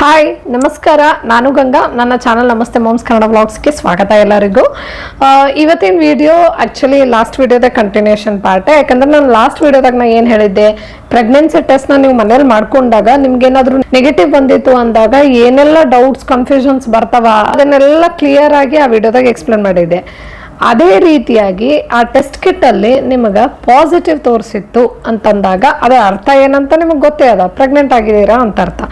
Hi ನಮಸ್ಕಾರ, ನಾನು ಗಂಗಾ. ನನ್ನ ಚಾನಲ್ ನಮಸ್ತೆ ಮಾಮ್ಸ್ ಕನ್ನಡ ವ್ಲಾಗ್ಸ್ಗೆ ಸ್ವಾಗತ ಎಲ್ಲರಿಗೂ. ಇವತ್ತಿನ ವಿಡಿಯೋ ಆ್ಯಕ್ಚುಲಿ ಲಾಸ್ಟ್ ವಿಡಿಯೋದ ಕಂಟಿನ್ಯೂಷನ್ ಪಾರ್ಟ್. ಯಾಕಂದ್ರೆ ನಾನು ಲಾಸ್ಟ್ ವಿಡಿಯೋದಾಗ ನಾನು ಏನು ಹೇಳಿದ್ದೆ, ಪ್ರೆಗ್ನೆನ್ಸಿ ಟೆಸ್ಟ್ನ ನೀವು ಮನೇಲಿ ಮಾಡ್ಕೊಂಡಾಗ ನಿಮ್ಗೇನಾದ್ರೂ ನೆಗೆಟಿವ್ ಬಂದಿತ್ತು ಅಂದಾಗ ಏನೆಲ್ಲ ಡೌಟ್ಸ್ ಕನ್ಫ್ಯೂಷನ್ಸ್ ಬರ್ತಾವ ಅದನ್ನೆಲ್ಲ ಕ್ಲಿಯರ್ ಆಗಿ ಆ ವಿಡಿಯೋದಾಗ ಎಕ್ಸ್ಪ್ಲೇನ್ ಮಾಡಿದ್ದೆ. ಅದೇ ರೀತಿಯಾಗಿ ಆ ಟೆಸ್ಟ್ ಕಿಟ್ ಅಲ್ಲಿ ನಿಮಗೆ ಪಾಸಿಟಿವ್ ತೋರಿಸಿತ್ತು ಅಂತಂದಾಗ ಅದರ ಅರ್ಥ ಏನಂತ ನಿಮಗೆ ಗೊತ್ತೇ ಅದ, ಪ್ರೆಗ್ನೆಂಟ್ ಆಗಿದ್ದೀರಾ ಅಂತ ಅರ್ಥ.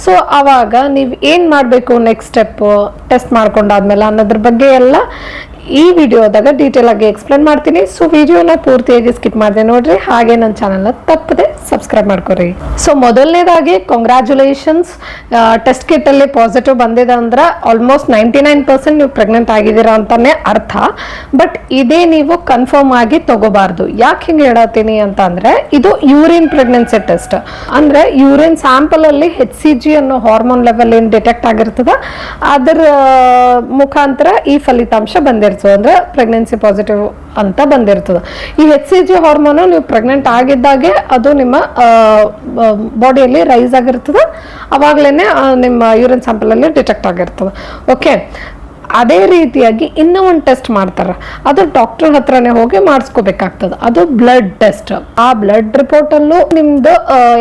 ಸೊ ಅವಾಗ ನೀವು ಏನು ಮಾಡಬೇಕು, ನೆಕ್ಸ್ಟ್ ಸ್ಟೆಪ್ ಟೆಸ್ಟ್ ಮಾಡ್ಕೊಂಡಾದ್ಮೇಲೆ ಅನ್ನೋದ್ರ ಬಗ್ಗೆ ಎಲ್ಲ ಈ ವಿಡಿಯೋದಾಗ ಡೀಟೇಲ್ ಆಗಿ ಎಕ್ಸ್ಪ್ಲೇನ್ ಮಾಡ್ತೀನಿ. ಸೊ ವಿಡಿಯೋನ ಪೂರ್ತಿಯಾಗಿ ಸ್ಕಿಪ್ ಮಾಡಿದೆ ನೋಡ್ರಿ, ಹಾಗೆ ನನ್ನ ಚಾನಲ್ನ ತಪ್ಪದೆ ಸಬ್ಸ್ಕ್ರೈಬ್ ಮಾಡ್ಕೊರಿ. ಸೊ ಮೊದಲನೇದಾಗಿ ಕಂಗ್ರ್ಯಾಚುಲೇಷನ್ಸ್, ಟೆಸ್ಟ್ ಕಿಟ್ ಅಲ್ಲಿ ಪಾಸಿಟಿವ್ ಬಂದಿದೆ ಅಂದ್ರೆ ಆಲ್ಮೋಸ್ಟ್ 99% ನೀವು ಪ್ರೆಗ್ನೆಂಟ್ ಆಗಿದ್ದೀರಾ ಅಂತಾನೆ ಅರ್ಥ. ಬಟ್ ಇದೇ ನೀವು ಕನ್ಫರ್ಮ್ ಆಗಿ ತಗೋಬಾರ್ದು. ಯಾಕೆ ಹಿಂಗೆ ಹೇಳತ್ತೀನಿ ಅಂತ ಅಂದ್ರೆ, ಇದು ಯೂರಿನ್ ಪ್ರೆಗ್ನೆನ್ಸಿ ಟೆಸ್ಟ್. ಅಂದ್ರೆ ಯೂರಿನ್ ಸ್ಯಾಂಪಲ್ ಅಲ್ಲಿ HCG ಅನ್ನೋ ಹಾರ್ಮೋನ್ ಲೆವೆಲ್ ಏನ್ ಡಿಟೆಕ್ಟ್ ಆಗಿರ್ತದ ಅದರ ಮುಖಾಂತರ ಈ ಫಲಿತಾಂಶ ಬಂದಿರ್ತದೆ, ಅಂದ್ರೆ ಪ್ರೆಗ್ನೆನ್ಸಿ ಪಾಸಿಟಿವ್ ಅಂತ ಬಂದಿರ್ತದೆ. ಈ HCG ಹಾರ್ಮೋನ್ ನೀವು ಪ್ರೆಗ್ನೆಂಟ್ ಆಗಿದ್ದಾಗೆ ಅದು ನಿಮ್ಮ ಬಾಡಿಯಲ್ಲಿ ರೈಸ್ ಆಗಿರ್ತದೆ, ಅವಾಗ್ಲೇನೆ ನಿಮ್ಮ ಯೂರಿನ್ ಸ್ಯಾಂಪಲ್ ಅಲ್ಲಿ ಡಿಟೆಕ್ಟ್ ಆಗಿರ್ತದೆ. ಓಕೆ, ಅದೇ ರೀತಿಯಾಗಿ ಇನ್ನೂ ಒಂದು ಟೆಸ್ಟ್ ಮಾಡ್ತಾರೆ, ಅದು ಡಾಕ್ಟರ್ ಹತ್ರನೇ ಹೋಗಿ ಮಾಡಿಸ್ಕೋಬೇಕಾಗ್ತದೆ. ಅದು ಬ್ಲಡ್ ಟೆಸ್ಟ್. ಆ ಬ್ಲಡ್ ರಿಪೋರ್ಟ್ ಅಲ್ಲೂ ನಿಮ್ದು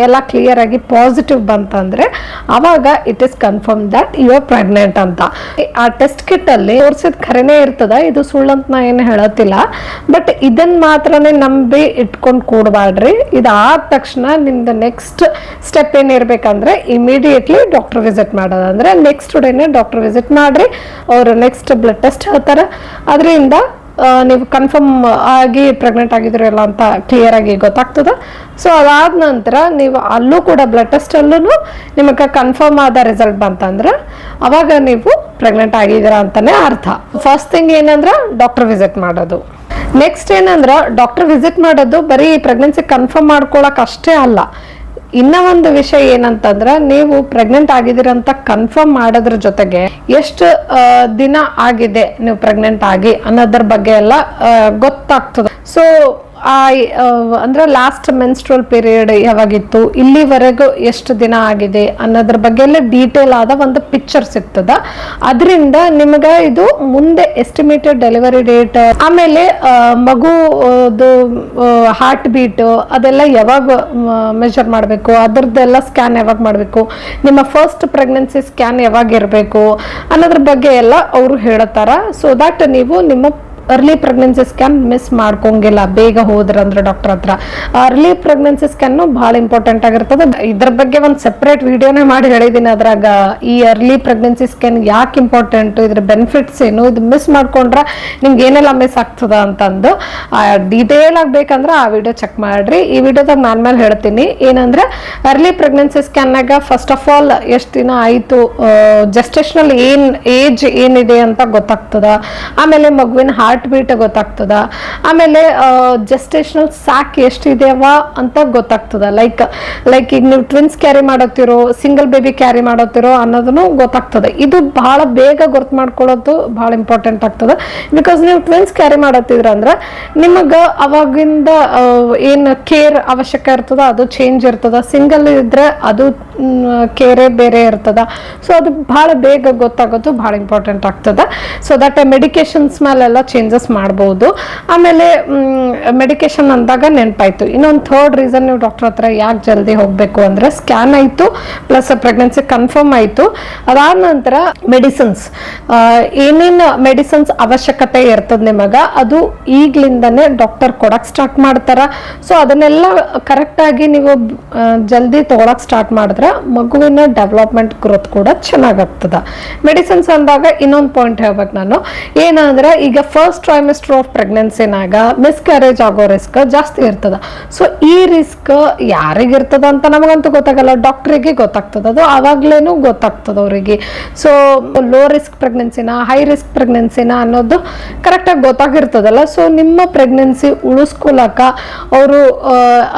ಎಲ್ಲ ಕ್ಲಿಯರ್ ಆಗಿ ಪಾಸಿಟಿವ್ ಬಂತಂದ್ರೆ ಅವಾಗ it is confirm that you are pregnant ಅಂತ. ಆ ಟೆಸ್ಟ್ ಕಿಟ್ ಅಲ್ಲಿ ತೋರಿಸಿದ ಖರೇನೆ ಇರ್ತದ, ಇದು ಸುಳ್ಳಂತ ನಾ ಏನು ಹೇಳತ್ತಿಲ್ಲ. ಬಟ್ ಇದನ್ನ ಮಾತ್ರನೇ ನಂಬಿ ಇಟ್ಕೊಂಡು ಕೂಡಬಾಡ್ರಿ. ಇದಾದ ತಕ್ಷಣ ನಿಮ್ದು ನೆಕ್ಸ್ಟ್ ಸ್ಟೆಪ್ ಏನಿರ್ಬೇಕಂದ್ರೆ ಇಮಿಡಿಯೇಟ್ಲಿ ಡಾಕ್ಟರ್ ವಿಸಿಟ್ ಮಾಡೋದು. ಅಂದ್ರೆ ನೆಕ್ಸ್ಟ್ ಡೇನೆ ಡಾಕ್ಟರ್ ವಿಸಿಟ್ ಮಾಡ್ರಿ, ಅವರು ನೆಕ್ಸ್ಟ್ ಬ್ಲಡ್ ಟೆಸ್ಟ್ ಹೇಳ್ತಾರೆ. ಅದರಿಂದ ನೀವು ಕನ್ಫರ್ಮ್ ಆಗಿ ಪ್ರೆಗ್ನೆಂಟ್ ಆಗಿದ್ರಲ್ಲ ಅಂತ ಕ್ಲಿಯರ್ ಆಗಿ ಗೊತ್ತಾಗ್ತದೆ. ಸೊ ಅದಾದ ನಂತರ ನೀವು ಅಲ್ಲೂ ಕೂಡ ಬ್ಲಡ್ ಟೆಸ್ಟ್ ಅಲ್ಲೂ ನಿಮಗೆ ಕನ್ಫರ್ಮ್ ಆದ ರಿಸಲ್ಟ್ ಬಂತಂದ್ರೆ ಅವಾಗ ನೀವು ಪ್ರೆಗ್ನೆಂಟ್ ಆಗಿದ್ದೀರಾ ಅಂತಾನೆ ಅರ್ಥ. ಫಸ್ಟ್ ಥಿಂಗ್ ಏನಂದ್ರೆ ಡಾಕ್ಟರ್ ವಿಸಿಟ್ ಮಾಡೋದು. ನೆಕ್ಸ್ಟ್ ಏನಂದ್ರೆ ಡಾಕ್ಟರ್ ವಿಸಿಟ್ ಮಾಡೋದು ಬರೀ ಪ್ರೆಗ್ನೆನ್ಸಿ ಕನ್ಫರ್ಮ್ ಮಾಡ್ಕೊಳಕ್ ಅಷ್ಟೇ ಅಲ್ಲ. ಇನ್ನ ಒಂದು ವಿಷಯ ಏನಂತಂದ್ರೆ, ನೀವು ಪ್ರೆಗ್ನೆಂಟ್ ಆಗಿದ್ದೀರಂತ ಕನ್ಫರ್ಮ್ ಮಾಡೋದ್ರ ಜೊತೆಗೆ ಎಷ್ಟು ದಿನ ಆಗಿದೆ ನೀವು ಪ್ರೆಗ್ನೆಂಟ್ ಆಗಿ ಅನ್ನೋದ್ರ ಬಗ್ಗೆ ಎಲ್ಲ ಗೊತ್ತಾಗ್ತದೆ. ಸೊ ಅಂದ್ರೆ ಲಾಸ್ಟ್ ಮೆನ್ಸ್ಟ್ರಲ್ ಪೀರಿಯಡ್ ಯಾವಾಗಿತ್ತು, ಇಲ್ಲಿವರೆಗೂ ಎಷ್ಟು ದಿನ ಆಗಿದೆ ಅನ್ನೋದ್ರ ಬಗ್ಗೆ ಎಲ್ಲ ಡೀಟೇಲ್ ಆದ ಒಂದು ಪಿಕ್ಚರ್ ಸಿಗ್ತದ. ಅದರಿಂದ ನಿಮಗೆ ಇದು ಮುಂದೆ ಎಸ್ಟಿಮೇಟೆಡ್ ಡೆಲಿವರಿ ಡೇಟ್, ಆಮೇಲೆ ಮಗುದು ಹಾರ್ಟ್ ಬೀಟ್ ಅದೆಲ್ಲ ಯಾವಾಗ ಮೆಜರ್ ಮಾಡಬೇಕು, ಅದ್ರದ್ದೆಲ್ಲ ಸ್ಕ್ಯಾನ್ ಯಾವಾಗ ಮಾಡಬೇಕು, ನಿಮ್ಮ ಫಸ್ಟ್ ಪ್ರೆಗ್ನೆನ್ಸಿ ಸ್ಕ್ಯಾನ್ ಯಾವಾಗ ಇರಬೇಕು ಅನ್ನೋದ್ರ ಬಗ್ಗೆ ಎಲ್ಲ ಅವರು ಹೇಳ್ತಾರ. ಸೊ ದಟ್ ನೀವು ನಿಮ್ಮ ಅರ್ಲಿ ಪ್ರೆಗ್ನೆನ್ಸಿ ಸ್ಕ್ಯಾನ್ ಮಿಸ್ ಮಾಡ್ಕೊಂಗಿಲ್ಲ. ಬೇಗ ಹೋದ್ರಂದ್ರೆ ಡಾಕ್ಟರ್ ಹತ್ರ ಅರ್ಲಿ ಪ್ರೆಗ್ನೆನ್ಸಿ ಸ್ಕ್ಯಾನ್ ಬಹಳ ಇಂಪಾರ್ಟೆಂಟ್ ಆಗಿರ್ತದೆ. ಇದ್ರ ಬಗ್ಗೆ ಒಂದು ಸೆಪರೇಟ್ ವಿಡಿಯೋನೇ ಮಾಡಿ ಹೇಳಿದೀನಿ. ಅದ್ರಾಗ ಈ ಅರ್ಲಿ ಪ್ರೆಗ್ನೆನ್ಸಿ ಸ್ಕ್ಯಾನ್ ಯಾಕೆ ಇಂಪಾರ್ಟೆಂಟ್, ಇದ್ರ ಬೆನಿಫಿಟ್ಸ್ ಏನು, ಇದು ಮಿಸ್ ಮಾಡ್ಕೊಂಡ್ರೆ ನಿಮ್ಗೆ ಏನೆಲ್ಲ ಮಿಸ್ ಆಗ್ತದ ಅಂತಂದು ಡೀಟೇಲ್ ಆಗ್ಬೇಕಂದ್ರೆ ಆ ವಿಡಿಯೋ ಚೆಕ್ ಮಾಡ್ರಿ. ಈ ವಿಡಿಯೋದಾಗ ನಾನ್ ಮೇಲೆ ಹೇಳ್ತೀನಿ ಏನಂದ್ರೆ, ಅರ್ಲಿ ಪ್ರೆಗ್ನೆನ್ಸಿ ಸ್ಕ್ಯಾನ್ನಾಗ ಫಸ್ಟ್ ಆಫ್ ಆಲ್ ಎಷ್ಟು ದಿನ ಆಯ್ತು, ಜೆಸ್ಟೇಷನಲ್ ಏಜ್ ಏನಿದೆ ಅಂತ ಗೊತ್ತಾಗ್ತದ. ಆಮೇಲೆ ಮಗುವಿನ ಹಾರ್ಟ್ ಬೀಟ್ ಗೊತ್ತಾಗ್ತದ. ಆಮೇಲೆ ಜೆಸ್ಟೇಷನಲ್ ಸ್ಯಾಕ್ ಎಷ್ಟಿದೆಯವ ಅಂತ ಗೊತ್ತಾಗ್ತದ. ಲೈಕ್ ಈಗ ನೀವು ಟ್ವಿನ್ಸ್ ಕ್ಯಾರಿ ಮಾಡೋತಿರೋ, ಸಿಂಗಲ್ ಬೇಬಿ ಕ್ಯಾರಿ ಮಾಡೋತಿರೋ ಅನ್ನೋದನ್ನು ಗೊತ್ತಾಗ್ತದೆ. ಇದು ಬಹಳ ಬೇಗ ಗೊತ್ತು ಮಾಡ್ಕೊಳ್ಳೋದು ಬಹಳ ಇಂಪಾರ್ಟೆಂಟ್ ಆಗ್ತದೆ. ಬಿಕಾಸ್ ನೀವು ಟ್ವಿನ್ಸ್ ಕ್ಯಾರಿ ಮಾಡತ್ತಿದ್ರ ಅಂದ್ರೆ ನಿಮಗೆ ಅವಾಗಿಂದ ಏನು ಕೇರ್ ಅವಶ್ಯಕ ಇರ್ತದ ಅದು ಚೇಂಜ್ ಇರ್ತದ. ಸಿಂಗಲ್ ಇದ್ರೆ ಅದು ಕೇರೇ ಬೇರೆ ಇರ್ತದ. ಸೊ ಅದು ಬಹಳ ಬೇಗ ಗೊತ್ತಾಗೋದು ಬಹಳ ಇಂಪಾರ್ಟೆಂಟ್ ಆಗ್ತದೆ. ಸೊ ದಟ್ ಮೆಡಿಕೇಶನ್ಸ್ ಮೇಲೆಲ್ಲ ಚೇಂಜಸ್ ಮಾಡಬಹುದು. ಆಮೇಲೆ ಮೆಡಿಕೇಶನ್ ಅಂದಾಗ ನೆನಪಾಯ್ತು, ಇನ್ನೊಂದು ಥರ್ಡ್ ರೀಸನ್ ನೀವು ಡಾಕ್ಟರ್ ಹತ್ರ ಯಾಕೆ ಜಲ್ದಿ ಹೋಗ್ಬೇಕು ಅಂದ್ರೆ, ಸ್ಕ್ಯಾನ್ ಆಯ್ತು ಪ್ಲಸ್ ಪ್ರೆಗ್ನೆನ್ಸಿ ಕನ್ಫರ್ಮ್ ಆಯ್ತು. ಅದಾದ ನಂತರ ಮೆಡಿಸಿನ್ಸ್, ಏನೇನು ಮೆಡಿಸಿನ್ಸ್ ಅವಶ್ಯಕತೆ ಇರ್ತದೆ ನಿಮಗ ಅದು ಈಗ್ಲಿಂದಾನೆ ಡಾಕ್ಟರ್ ಕೊಡಕ್ ಸ್ಟಾರ್ಟ್ ಮಾಡ್ತಾರ. ಸೊ ಅದನ್ನೆಲ್ಲ ಕರೆಕ್ಟ್ ಆಗಿ ನೀವು ಜಲ್ದಿ ತಗೊಳಕ್ ಸ್ಟಾರ್ಟ್ ಮಾಡಿದ್ರೆ ಮಗುವಿನ ಡೆವಲಪ್ಮೆಂಟ್ ಗ್ರೋತ್ ಕೂಡ ಚೆನ್ನಾಗಾಗ್ತದ. ಮೆಡಿಸಿನ್ಸ್ ಅಂದಾಗ ಇನ್ನೊಂದು ಪಾಯಿಂಟ್ ಹೇಳ್ಬೇಕು ನಾನು, ಏನಂದ್ರೆ ಈಗ ಫಸ್ಟ್ ಟ್ರೈಮಿಸ್ಟರ್ ಆಫ್ ಪ್ರೆಗ್ನೆನ್ಸಿನಾಗ ಮಿಸ್ಕ್ಯಾರೇಜ್ ಆಗೋ ರಿಸ್ಕ್ ಜಾಸ್ತಿ ಇರ್ತದ. ಸೊ ಈ ರಿಸ್ಕ್ ಯಾರಿಗಿರ್ತದ ಅಂತ ನಮಗಂತೂ ಗೊತ್ತಾಗಲ್ಲ, ಡಾಕ್ಟ್ರಿಗೆ ಗೊತ್ತಾಗ್ತದ. ಅದು ಆವಾಗ್ಲೇನು ಗೊತ್ತಾಗ್ತದ ಅವರಿಗೆ. ಸೊ ಲೋ ರಿಸ್ಕ್ ಪ್ರೆಗ್ನೆನ್ಸಿನ ಹೈ ರಿಸ್ಕ್ ಪ್ರೆಗ್ನೆನ್ಸಿನ ಅನ್ನೋದು ಕರೆಕ್ಟಾಗಿ ಗೊತ್ತಾಗಿರ್ತದಲ್ಲ. ಸೊ ನಿಮ್ಮ ಪ್ರೆಗ್ನೆನ್ಸಿ ಉಳಿಸ್ಕೊಳಕ ಅವರು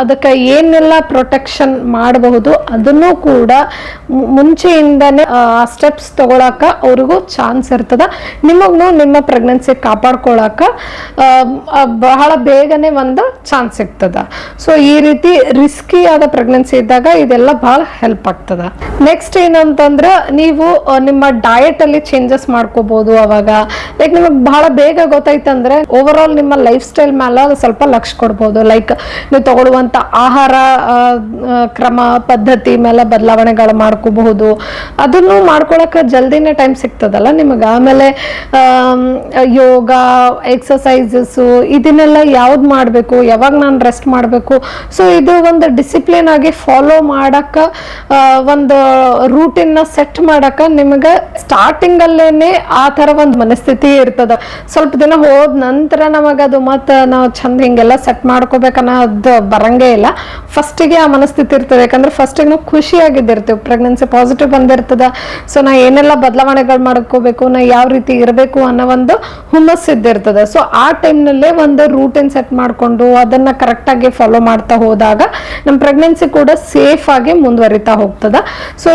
ಅದಕ್ಕೆ ಏನೆಲ್ಲ ಪ್ರೊಟೆಕ್ಷನ್ ಮಾಡಬಹುದು ಅದನ್ನು ಕೂಡ ಮುಂಚೆಯಿಂದಾನೆ ಸ್ಟೆಪ್ಸ್ ತಗೊಳಕ ಅವ್ರಿಗೂ ಚಾನ್ಸ್ ಇರ್ತದ. ನಿಮಗೂ ನಿಮ್ಮ ಪ್ರೆಗ್ನೆನ್ಸಿ ಕಾಪಾಡ್ಕೊ ಮಾಡ್ಕೊಳಕ ಬಹಳ ಬೇಗನೆ ಒಂದು ಚಾನ್ಸ್ ಸಿಗ್ತದ. ಸೊ ಈ ರೀತಿ ರಿಸ್ಕಿ ಆದ ಪ್ರೆಗ್ನೆನ್ಸಿ ಇದ್ದಾಗ ಇದೆಲ್ಲ ಬಹಳ ಹೆಲ್ಪ್ ಆಗ್ತದ. ನೆಕ್ಸ್ಟ್ ಏನಂತಂದ್ರೆ ನೀವು ನಿಮ್ಮ ಡಯಟ್ ಅಲ್ಲಿ ಚೇಂಜಸ್ ಮಾಡ್ಕೋಬಹುದು. ಅವಾಗ ಲೈಕ್ ನಿಮಗೆ ಬಹಳ ಬೇಗ ಗೊತ್ತಾಯ್ತಂದ್ರೆ ಓವರ್ ಆಲ್ ನಿಮ್ಮ ಲೈಫ್ ಸ್ಟೈಲ್ ಮೇಲೆ ಸ್ವಲ್ಪ ಲಕ್ಷ ಕೊಡ್ಬೋದು. ಲೈಕ್ ನೀವು ತಗೊಳ್ಳುವಂತ ಆಹಾರ ಕ್ರಮ ಪದ್ಧತಿ ಮೇಲೆ ಬದಲಾವಣೆಗಳು ಮಾಡ್ಕೋಬಹುದು. ಅದನ್ನು ಮಾಡ್ಕೊಳಕ್ಕೆ ಜಲ್ದಿನೇ ಟೈಮ್ ಸಿಗ್ತದಲ್ಲ ನಿಮಗೆ. ಆಮೇಲೆ ಯೋಗ ಎಕ್ಸಸೈಸಸ್ ಇದನ್ನೆಲ್ಲ ಯಾವ್ದು ಮಾಡಬೇಕು, ಯಾವಾಗ ನಾನು ರೆಸ್ಟ್ ಮಾಡಬೇಕು, ಸೊ ಇದು ಒಂದು ಡಿಸಿಪ್ಲಿನ್ ಆಗಿ ಫಾಲೋ ಮಾಡಕ್ಕ ಒಂದು ರೂಟೀನ್ ಸೆಟ್ ಮಾಡಕ ನಿಮಗೆ ಸ್ಟಾರ್ಟಿಂಗ್ ಅಲ್ಲೇನೆ ಆ ತರ ಒಂದು ಮನಸ್ಥಿತಿ ಇರ್ತದ. ಸ್ವಲ್ಪ ದಿನ ಹೋದ ನಂತರ ನಮಗದು ಮತ್ತೆ ನಾವು ಚಂದ ಹಿಂಗೆಲ್ಲ ಸೆಟ್ ಮಾಡ್ಕೋಬೇಕನ್ನೋದು ಬರಂಗೇ ಇಲ್ಲ. ಫಸ್ಟಿಗೆ ಆ ಮನಸ್ಥಿತಿ ಇರ್ತದೆ. ಯಾಕಂದ್ರೆ ಫಸ್ಟಿಗೆ ನಾವು ಖುಷಿಯಾಗಿದ್ದಿರ್ತೀವಿ, ಪ್ರೆಗ್ನೆನ್ಸಿ ಪಾಸಿಟಿವ್ ಬಂದಿರ್ತದ. ಸೊ ನಾ ಏನೆಲ್ಲ ಬದಲಾವಣೆಗಳು ಮಾಡ್ಕೋಬೇಕು, ನಾ ಯಾವ ರೀತಿ ಇರಬೇಕು ಅನ್ನೋ ಒಂದು ಹುಮ್ಮಸ್ ಇದ್ದಿರ್ತದೆ. ಸೊ ಆ ಟೈಮ್ನಲ್ಲೇ ಒಂದು ರೂಟೀನ್ ಸೆಟ್ ಮಾಡಿಕೊಂಡು ಅದನ್ನ ಕರೆಕ್ಟ್ ಆಗಿ ಫಾಲೋ ಮಾಡ್ತಾ ಹೋದಾಗ ನಮ್ಮ ಪ್ರೆಗ್ನೆನ್ಸಿ ಕೂಡ ಸೇಫ್ ಆಗಿ ಮುಂದುವರಿತಾ ಹೋಗ್ತದ. ಸೊ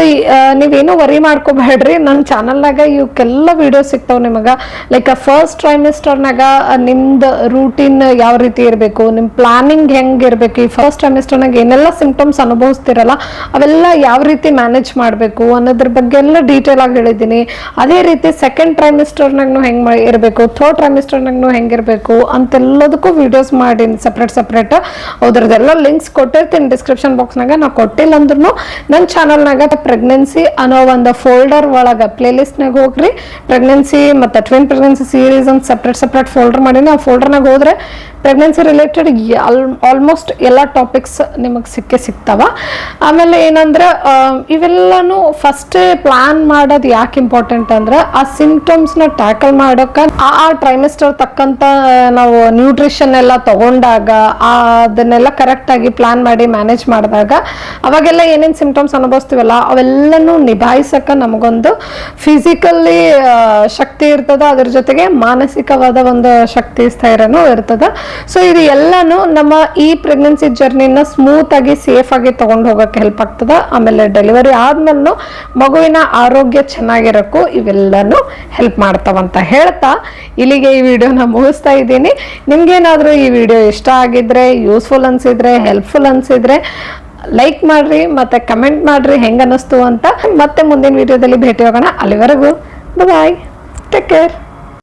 ನೀವೇನು ವರಿ ಮಾಡ್ಕೋಬೇಡ್ರಿ. ನನ್ನ ಚಾನಲ್ನಾಗ ಇವಕ್ಕೆಲ್ಲ ವಿಡಿಯೋ ಸಿಗ್ತಾವ ನಿಮಗೆ. ಲೈಕ್ ಫಸ್ಟ್ ಟ್ರೈಮಿಸ್ಟರ್ನಾಗ ನಿಮ್ದು ರೂಟೀನ್ ಯಾವ ರೀತಿ ಇರಬೇಕು, ನಿಮ್ ಪ್ಲಾನಿಂಗ್ ಹೆಂಗ್ ಇರಬೇಕು, ಈ ಫಸ್ಟ್ ಟ್ರೈಮಿಸ್ಟರ್ನಾಗ ಏನೆಲ್ಲ ಸಿಂಪ್ಟಮ್ಸ್ ಅನುಭವಿಸ್ತಿರಲ್ಲ ಅವೆಲ್ಲ ಯಾವ ರೀತಿ ಮ್ಯಾನೇಜ್ ಮಾಡಬೇಕು ಅನ್ನೋದ್ರ ಬಗ್ಗೆ ಎಲ್ಲ ಡೀಟೇಲ್ ಆಗಿ ಹೇಳಿದ್ದೀನಿ. ಅದೇ ರೀತಿ ಸೆಕೆಂಡ್ ಟ್ರೈಮಿಸ್ಟರ್ನಾಗೂ ಹೆಂಗ್ ಇರಬೇಕು, ಥರ್ಡ್ ಟ್ರೈಮಿಸ್ಟರ್ನಾಗೂ ಹೆಂಗಿರ್ಬೇಕು ಅಂತೆಲ್ಲದಕ್ಕೂ ವಿಡಿಯೋಸ್ ಮಾಡೀನಿ ಸಪ್ರೇಟ್. ಅದ್ರದ್ದೆಲ್ಲ ಲಿಂಕ್ಸ್ ಕೊಟ್ಟಿರ್ತೀನಿ ಡಿಸ್ಕ್ರಿಪ್ಷನ್ ಬಾಕ್ಸ್ನಾಗ. ನಾವು ಕೊಟ್ಟಿಲ್ಲ ಅಂದ್ರೂ ನನ್ನ ಚಾನಲ್ನಾಗ ಪ್ರೆಗ್ನೆನ್ಸಿ ಅನ್ನೋ ಒಂದು ಫೋಲ್ಡರ್ ಒಳಗೆ ಪ್ಲೇ ಲಿಸ್ಟ್ನಾಗ ಹೋಗ್ರಿ. ಪ್ರೆಗ್ನೆನ್ಸಿ ಮತ್ತು ಟ್ವಿನ್ ಪ್ರೆಗ್ನೆನ್ಸಿ ಸೀರೀಸ್ ಅಂತ ಸಪ್ರೇಟ್ ಫೋಲ್ಡರ್ ಮಾಡೀನಿ. ಆ ಫೋಲ್ಡರ್ನಾಗ ಹೋದ್ರೆ ಪ್ರೆಗ್ನೆನ್ಸಿ ರಿಲೇಟೆಡ್ ಆಲ್ಮೋಸ್ಟ್ ಎಲ್ಲ ಟಾಪಿಕ್ಸ್ ನಿಮಗೆ ಸಿಗ್ತಾವ. ಆಮೇಲೆ ಏನಂದ್ರೆ ಇವೆಲ್ಲನೂ ಫಸ್ಟ್ ಪ್ಲಾನ್ ಮಾಡೋದು ಯಾಕೆ ಇಂಪಾರ್ಟೆಂಟ್ ಅಂದ್ರೆ ಆ ಸಿಂಪ್ಟಮ್ಸ್ನ ಟ್ಯಾಕಲ್ ಮಾಡೋಕೆ ಆ ಟ್ರೈಮಿಸ್ಟರ್ ತಕ್ಕಂತ ನಾವು ನ್ಯೂಟ್ರಿಷನ್ ಎಲ್ಲ ತಗೊಂಡಾಗ ಅದನ್ನೆಲ್ಲ ಕರೆಕ್ಟ್ ಆಗಿ ಪ್ಲಾನ್ ಮಾಡಿ ಮ್ಯಾನೇಜ್ ಮಾಡಿದಾಗ ಅವಾಗೆಲ್ಲ ಏನೇನು ಸಿಂಪ್ಟಮ್ಸ್ ಅನುಭವಿಸ್ತೀವಲ್ಲ ಅವೆಲ್ಲನೂ ನಿಭಾಯಿಸಕ್ಕೆ ನಮಗೊಂದು ಫಿಸಿಕಲಿ ಶಕ್ತಿ ಇರ್ತದ, ಅದ್ರ ಜೊತೆಗೆ ಮಾನಸಿಕವಾದ ಒಂದು ಶಕ್ತಿ ಸ್ಥೈರ್ಯನೂ ಇರ್ತದ. ಸೊ ಇದು ಎಲ್ಲಾನು ನಮ್ಮ ಈ ಪ್ರೆಗ್ನೆನ್ಸಿ ಜರ್ನಿನ ಸ್ಮೂತ್ ಆಗಿ ಸೇಫ್ ಆಗಿ ತಗೊಂಡು ಹೋಗಕ್ಕೆ ಹೆಲ್ಪ್ ಆಗ್ತದ. ಆಮೇಲೆ ಡೆಲಿವರಿ ಆದ್ಮೇಲೆ ಮಗುವಿನ ಆರೋಗ್ಯ ಚೆನ್ನಾಗಿರಕ್ಕೂ ಇವೆಲ್ಲನೂ ಹೆಲ್ಪ್ ಮಾಡ್ತಾವಂತ ಹೇಳ್ತಾ ಇಲ್ಲಿಗೆ ಈ ವಿಡಿಯೋನ ಮುಗಿಸ್ತಾ ಇದ್ದೀನಿ. ನಿಮ್ಗೇನಾದ್ರೂ ಈ ವಿಡಿಯೋ ಇಷ್ಟ ಆಗಿದ್ರೆ, ಯೂಸ್ಫುಲ್ ಅನ್ಸಿದ್ರೆ, ಹೆಲ್ಪ್ಫುಲ್ ಅನ್ಸಿದ್ರೆ ಲೈಕ್ ಮಾಡ್ರಿ ಮತ್ತೆ ಕಮೆಂಟ್ ಮಾಡ್ರಿ ಹೆಂಗ ಅನ್ನಿಸ್ತು ಅಂತ. ಮತ್ತೆ ಮುಂದಿನ ವಿಡಿಯೋದಲ್ಲಿ ಭೇಟಿ ಹೋಗೋಣ. ಅಲ್ಲಿವರೆಗೂ ಬಾಯ್, ಟೇಕ್ ಕೇರ್.